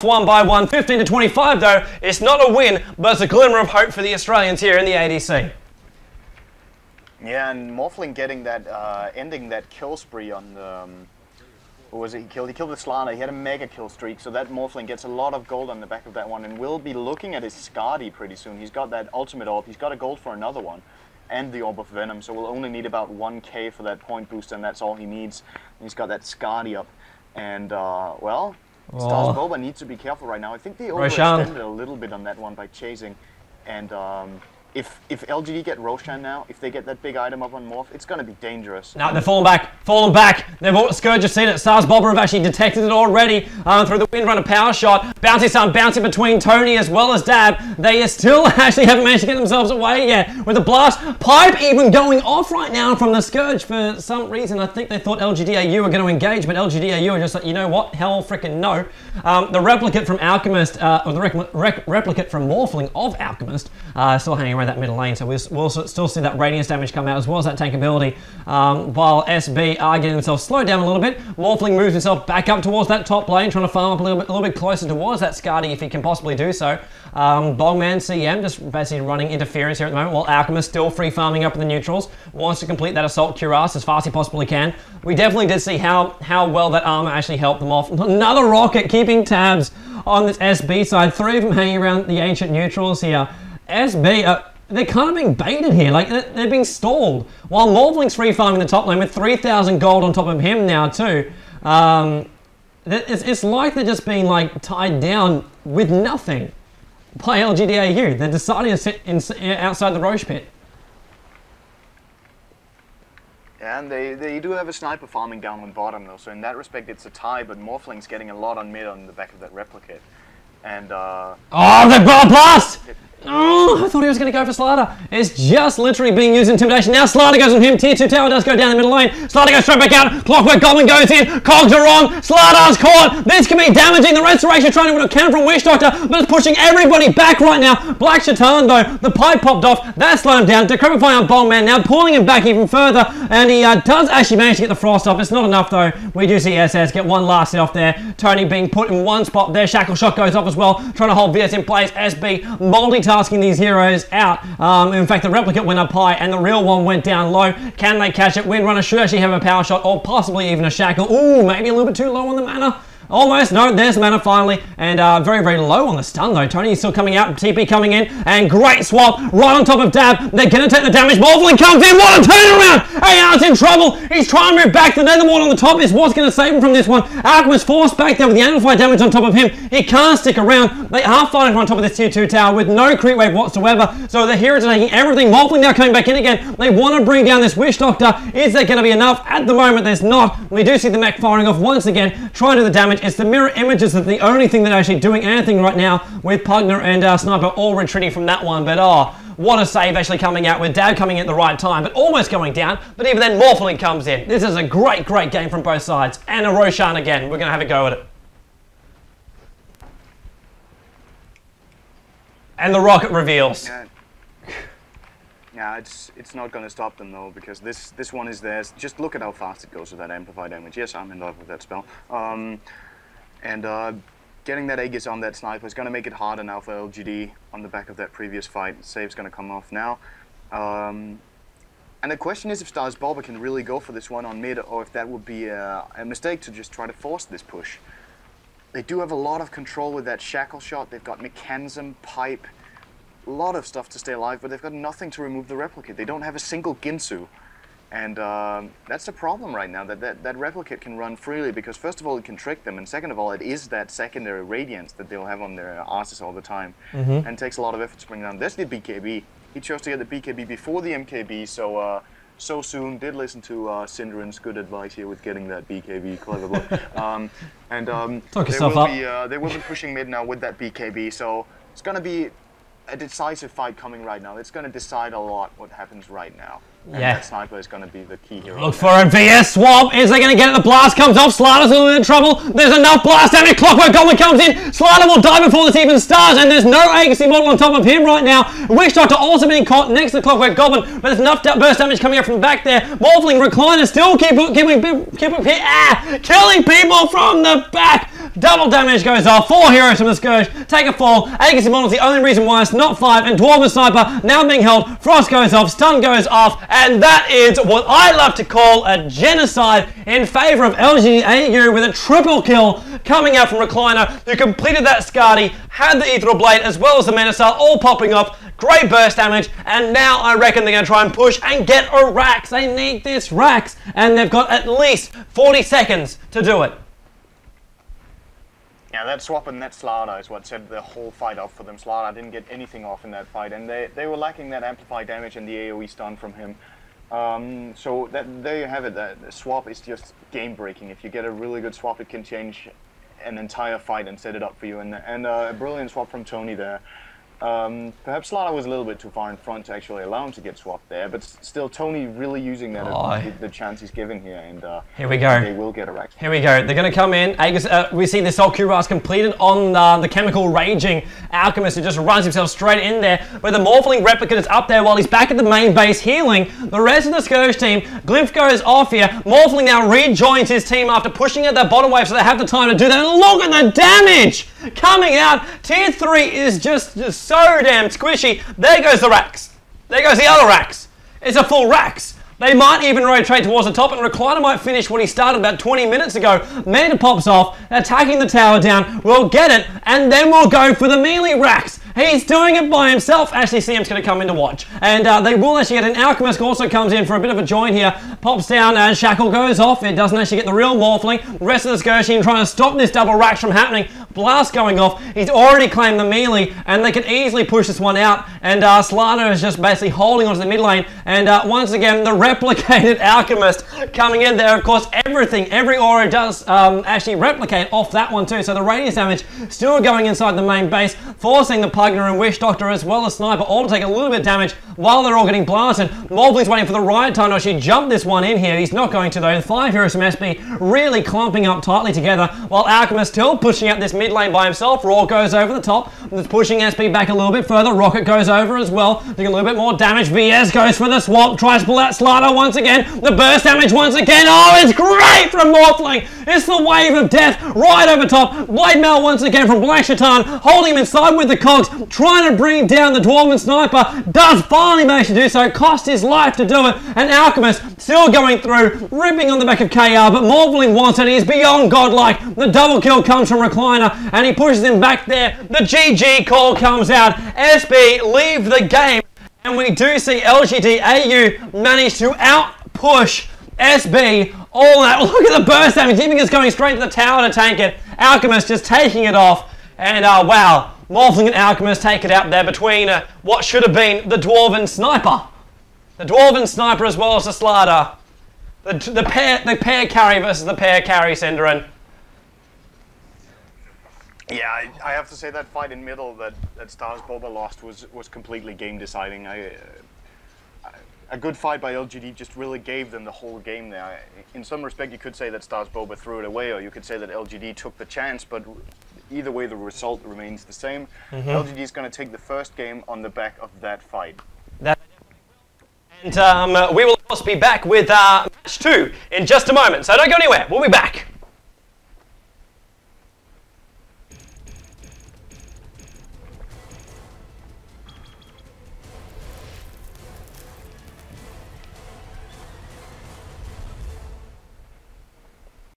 Won by 15 to 25 though. It's not a win, but it's a glimmer of hope for the Australians here in the ADC. Yeah, and Morphling getting that, ending that kill spree on the, who was it he killed? He killed the Slanna. He had a mega kill streak, so that Morphling gets a lot of gold on the back of that one, and we'll be looking at his Skadi pretty soon. He's got that ultimate orb, he's got a gold for another one, and the Orb of Venom, so we'll only need about 1k for that point boost, and that's all he needs. And he's got that Skadi up, and, well, Starzboba needs to be careful right now. I think they overextended a little bit on that one by chasing, and if LGD get Roshan now, if they get that big item up on Morph, it's going to be dangerous. Now they're falling back. They've Scourge have seen it. Starzboba have actually detected it already through the Windrunner power shot. Bouncy Sun bouncing between Tony as well as Dab. They still actually haven't managed to get themselves away yet with the blast. Pipe even going off right now from the Scourge for some reason. I think they thought LGDAU were going to engage, but LGDAU are just like, you know what? Hell freaking no. The replicate from Alchemist, or the replicate from Morphling of Alchemist, still hanging around that middle lane, so we'll still see that radiance damage come out as well as that tank ability, while SB are getting themselves slowed down a little bit. Morphling moves himself back up towards that top lane, trying to farm up a little bit closer towards that Skadi if he can possibly do so. Bongman CM just basically running interference here at the moment, while Alchemist still free farming up in the neutrals, wants to complete that Assault Cuirass as fast as he possibly can. We definitely did see how well that armor actually helped them off. Another rocket keeping tabs on this SB side, 3 of them hanging around the ancient neutrals here. SB, they're kind of being baited here, like they're being stalled. While Morphling's free farming the top lane with 3,000 gold on top of him now too. It's like they're just being like tied down with nothing by LGDAU. They're deciding to sit outside the Roche pit. And they do have a sniper farming down on bottom though, so in that respect it's a tie, but Morphling's getting a lot on mid on the back of that replicate. And oh, they've got a blast! Oh, I thought he was going to go for Slider. It's just literally being used intimidation. Now Slider goes on him. Tier 2 tower does go down the middle lane. Slider goes straight back out. Clockwork Goblin goes in. Cogs are on. Slider's caught. This can be damaging. The Restoration trying to win a count from Wish Doctor, but it's pushing everybody back right now. Black Shaitan though, the pipe popped off. That slowed him down. Decrepify on Bongman now, pulling him back even further, and he does actually manage to get the Frost off. It's not enough though. We do see SS get one last hit off there. Tony being put in one spot there. Shackle Shot goes off as well, trying to hold VS in place. SB multitasking these heroes out. In fact, the replicate went up high and the real one went down low. Can they catch it? Windrunner should actually have a power shot or possibly even a shackle. Ooh, maybe a little bit too low on the mana. Almost. No, there's mana finally. And very, very low on the stun though. Tony is still coming out. TP coming in. And great swap right on top of Dab. They're going to take the damage. Morphling comes in. What a turnaround! Ayar's in trouble. He's trying to move back. The Nethermort on the top is what's going to save him from this one. Alchemist forced back there with the amplified damage on top of him. He can't stick around. They are fighting on top of this tier 2 tower with no creep wave whatsoever. So the heroes are taking everything. Morphling now coming back in again. They want to bring down this Wish Doctor. Is there going to be enough? At the moment, there's not. We do see the mech firing off once again, trying to do the damage. It's the mirror images that the only thing that are actually doing anything right now, with Pugner and Sniper all retreating from that one. But oh, what a save actually coming out with Dad coming in at the right time, but almost going down. But even then, Morphling comes in. This is a great, great game from both sides. And a Roshan again. We're going to have a go at it. And the rocket reveals. Yeah, it's not going to stop them though, because this one is theirs. Just look at how fast it goes with that amplified damage. Yes, I'm in love with that spell. Getting that Aegis on that Sniper is going to make it harder now for LGD on the back of that previous fight. Save's going to come off now. And the question is if Starzboba can really go for this one on mid, or if that would be a mistake to just try to force this push. They do have a lot of control with that Shackle Shot. They've got Mechanism, Pipe, a lot of stuff to stay alive, but they've got nothing to remove the Replicate. They don't have a single Ginsu. And that's the problem right now, that Replicate can run freely, because first of all it can trick them, and second of all it is that secondary Radiance that they'll have on their asses all the time. And it takes a lot of effort to bring down. There's the BKB. He chose to get the BKB before the MKB, so so soon. Did listen to Syndra's good advice here with getting that BKB, clever look. They will be pushing mid now with that BKB, so it's going to be a decisive fight coming right now. It's going to decide a lot what happens right now. And that Sniper is going to be the key hero. Look for a VS swap. Is they going to get it? The blast comes off. Slider's a little bit in trouble. There's enough blast damage. Clockwork Goblin comes in. Slider will die before this even starts, and there's no Aegis model on top of him right now. Wish Doctor also being caught next to the Clockwork Goblin, but there's enough burst damage coming up from back there. Morphling Recliner still killing people from the back. Double damage goes off. 4 heroes from the Scourge take a fall. Aegis Immortal is the only reason why it's not 5. And Dwarven Sniper now being held. Frost goes off. Stun goes off. And that is what I love to call a genocide in favor of LGD with a triple kill coming out from Recliner, who completed that Skadi, had the Ethereal Blade as well as the Menasar all popping off. Great burst damage, and now I reckon they're going to try and push and get a Rax. They need this Rax, and they've got at least 40 seconds to do it. Yeah, that swap and that Slardar is what set the whole fight up for them. Slardar didn't get anything off in that fight, and they were lacking that amplified damage and the AoE stun from him. So there you have it. The swap is just game-breaking. If you get a really good swap, it can change an entire fight and set it up for you. And a brilliant swap from Tony there. Perhaps Slardar was a little bit too far in front to actually allow him to get swapped there, but still Tony really using that the chance he's given here, and here we go. They will get a Rax. Here we go. They're going to come in. Aegis, we see the Assault Cuirass completed on the Chemical Raging Alchemist, who just runs himself straight in there, where the Morphling Replicant is up there while he's back at the main base healing. The rest of the Scourge team, Glyph goes off here. Morphling now rejoins his team after pushing at that bottom wave, so they have the time to do that. And look at the damage coming out. Tier 3 is just so damn squishy. There goes the Rax. There goes the other Rax. It's a full Rax. They might even rotate towards the top, and Recliner might finish what he started about 20 minutes ago. Manta pops off, attacking the tower down. We'll get it, and then we'll go for the melee Rax. He's doing it by himself. Actually, CM's going to come in to watch. And they will actually get an Alchemist also comes in for a bit of a join here. Pops down and Shackle goes off. It doesn't actually get the real Morphling. The rest of the Scourge team trying to stop this double Rax from happening. Blast going off. He's already claimed the melee, and they can easily push this one out. And Slardar is just basically holding onto the mid lane. And once again, the replicated Alchemist coming in there. Of course, every aura does actually replicate off that one too. So the radius damage still going inside the main base, forcing the Pugner and Wish Doctor as well as Sniper all to take a little bit of damage while they're all getting blasted. Morphling's waiting for the right time to actually jump this one in here. He's not going to though. 5 heroes from SB really clumping up tightly together, while Alchemist still pushing out this mid lane by himself. Raw goes over the top, pushing SB back a little bit further. Rocket goes over as well, doing a little bit more damage. VS goes for the swap, tries to pull out Slardar once again. The burst damage once again. Oh, it's great from Morphling. It's the wave of death right over top. Blade Mail once again from Black Shaitan, holding him inside with the cogs, trying to bring down the Dwarven Sniper. Does finally manage to do so, cost his life to do it. And Alchemist still going through, ripping on the back of KR, but Morphling wants it. He's beyond godlike. The double kill comes from Recliner, and he pushes him back there. The GG call comes out. SB leave the game, and we do see LGD AU manage to outpush SB all that. Look at the burst damage. Even is going straight to the tower to tank it. Alchemist just taking it off, and wow. Morphling and Alchemist take it out there between what should have been the Dwarven Sniper. The Dwarven Sniper as well as the Slardar. The pair carry versus the pair carry, Synderen. Yeah, I have to say that fight in middle that Stars Boba lost was completely game deciding. A good fight by LGD just really gave them the whole game there. In some respect, you could say that Stars Boba threw it away, or you could say that LGD took the chance, but either way, the result remains the same. LGD is going to take the first game on the back of that fight. And we will of course be back with match 2 in just a moment, so don't go anywhere. We'll be back.